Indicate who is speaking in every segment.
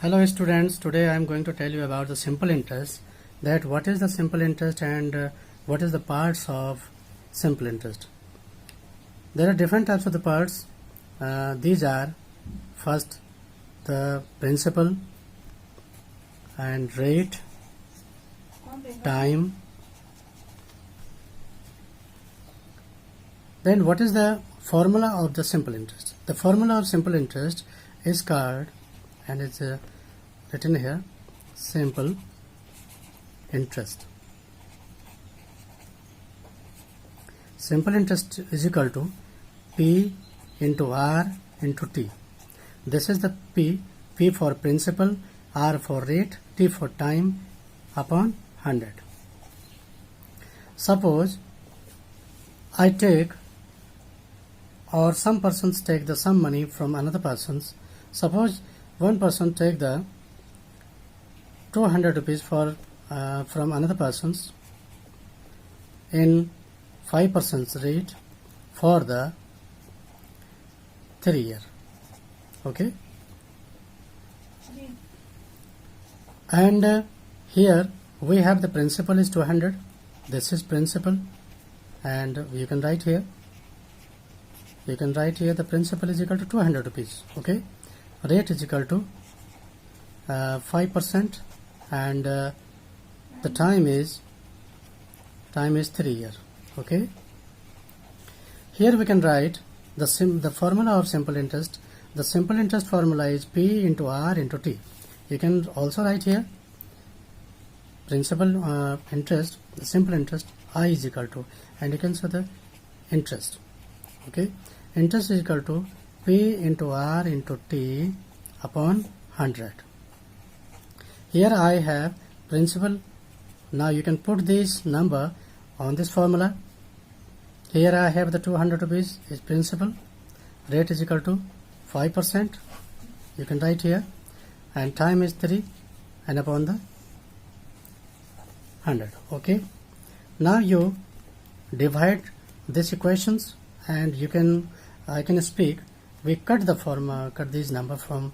Speaker 1: Hello students, today I am going to tell you about the simple interest, that what is the simple interest and what is the parts of simple interest. There are different types of the parts. These are first the principal and rate, time. Then what is the formula of the simple interest? The formula of simple interest is called, and it's written here, simple interest. Simple interest is equal to P into R into T. This is the P for principal, R for rate, T for time upon 100. Suppose I take, or some persons take the some money from another persons. Suppose one person take the 200 rupees from another persons in 5% rate for the 3 year. Okay. And here we have the principal is 200. This is principal, and you can write here. You can write here the principal is equal to 200 rupees. Okay. Rate is equal to 5%, and the time is 3 years. Okay. Here we can write the formula of simple interest. The simple interest formula is P into R into T. You can also write here principal interest, the simple interest, I is equal to, and you can say the interest. Okay. Interest is equal to P into R into T upon 100. Here I have principal. Now you can put this number on this formula. Here I have the 200 rupees is principal. Rate is equal to 5%. You can write here. And time is 3 and upon the 100. Okay. Now you divide these equations, and I can speak. We cut these number from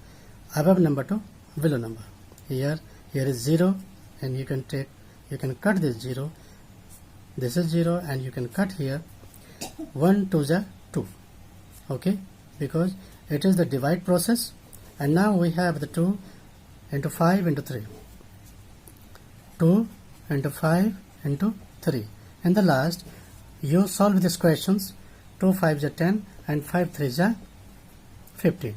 Speaker 1: above number to below number. Here is 0, and you can cut this 0. This is 0, and you can cut here 1 to the 2. Okay, because it is the divide process. And now we have the 2 into 5 into 3. 2 into 5 into 3. And the last, you solve these questions. 2 5 is 10 and 5 3 is 15.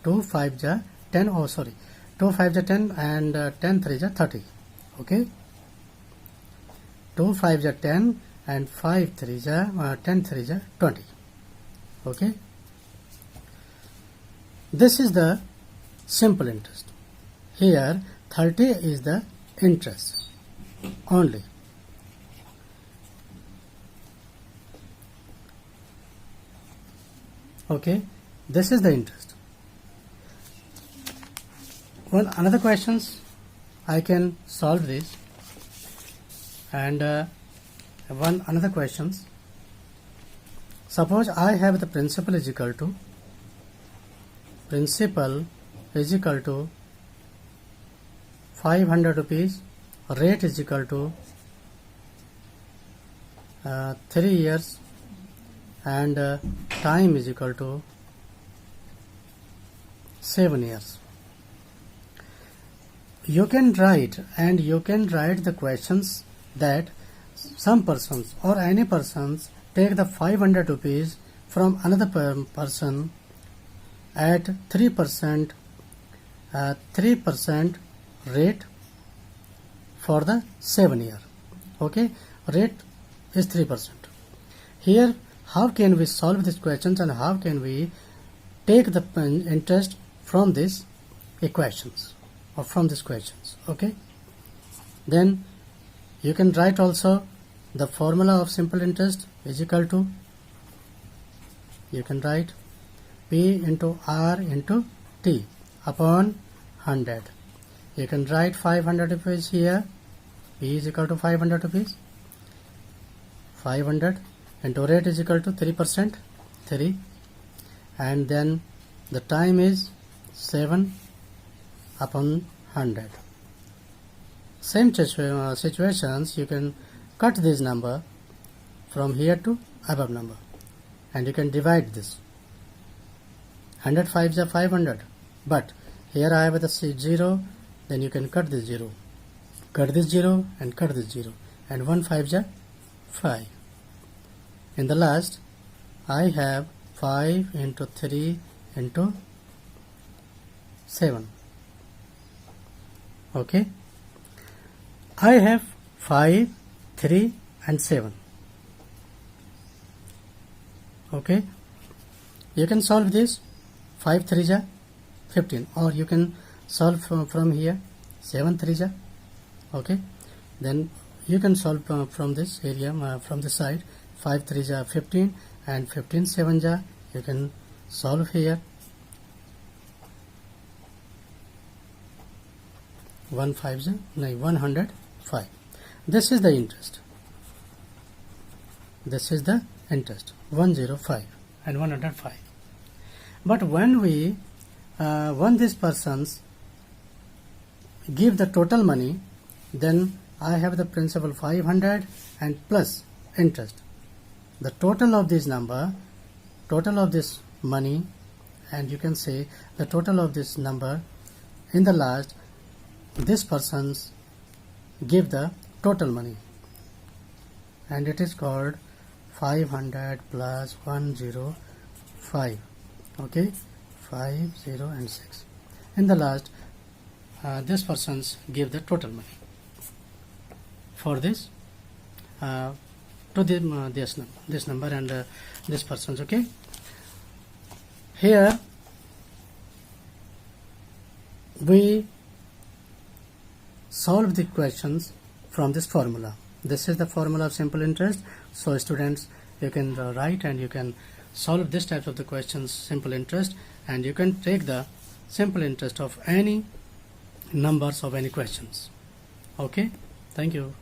Speaker 1: 2 5 is 10. Oh, sorry. 2 5 is 10 and 10 3 is 30. Okay. 2 5 is 10 and 5 3 is 10 3 is 20. Okay. This is the simple interest. Here 30 is the interest only. Okay, this is the interest. Well, another questions I can solve this, and another questions. Suppose I have the principal is equal to 500 rupees, rate is equal to 3 years, and time is equal to 7 years. You can write the questions that some persons or any persons take the 500 rupees from another person at 3% rate for the 7 year. Okay, rate is 3%. Here, how can we solve these questions, and how can we take the interest from these equations or from these questions? Okay, then you can write also the formula of simple interest is equal to, you can write P into R into T upon 100. You can write 500 rupees here. P is equal to 500 rupees. 500 into rate is equal to 3%, 3, and then the time is 7 upon 100. Same situations, you can cut this number from here to above number, and you can divide this. 105 is 500, but here I have the 0, then you can cut this 0, cut this 0 and cut this 0, and 1 5 is 5. In the last, I have 5 into 3 into 7. Okay, I have 5, 3 and 7. Okay, you can solve this. 5 3 is 15, or you can solve from here 7 3 is. Okay, then you can solve from this area, from the side. 5 3 is 15 and 15 7 is, you can solve here. 1 5 is 105. This is the interest. This is the interest, 105 and 105. But when we when these persons give the total money, then I have the principal 500 and plus interest. The total of this number, total of this money, and you can say the total of this number in the last, this persons give the total money, and it is called 500 plus 105. Okay, 5 0 and 6. In the last, this persons give the total money for this to this number and this persons. Okay, here we solve the questions from this formula. This is the formula of simple interest. So students, you can write and you can solve this type of the questions, simple interest, and you can take the simple interest of any numbers of any questions. Okay, thank you.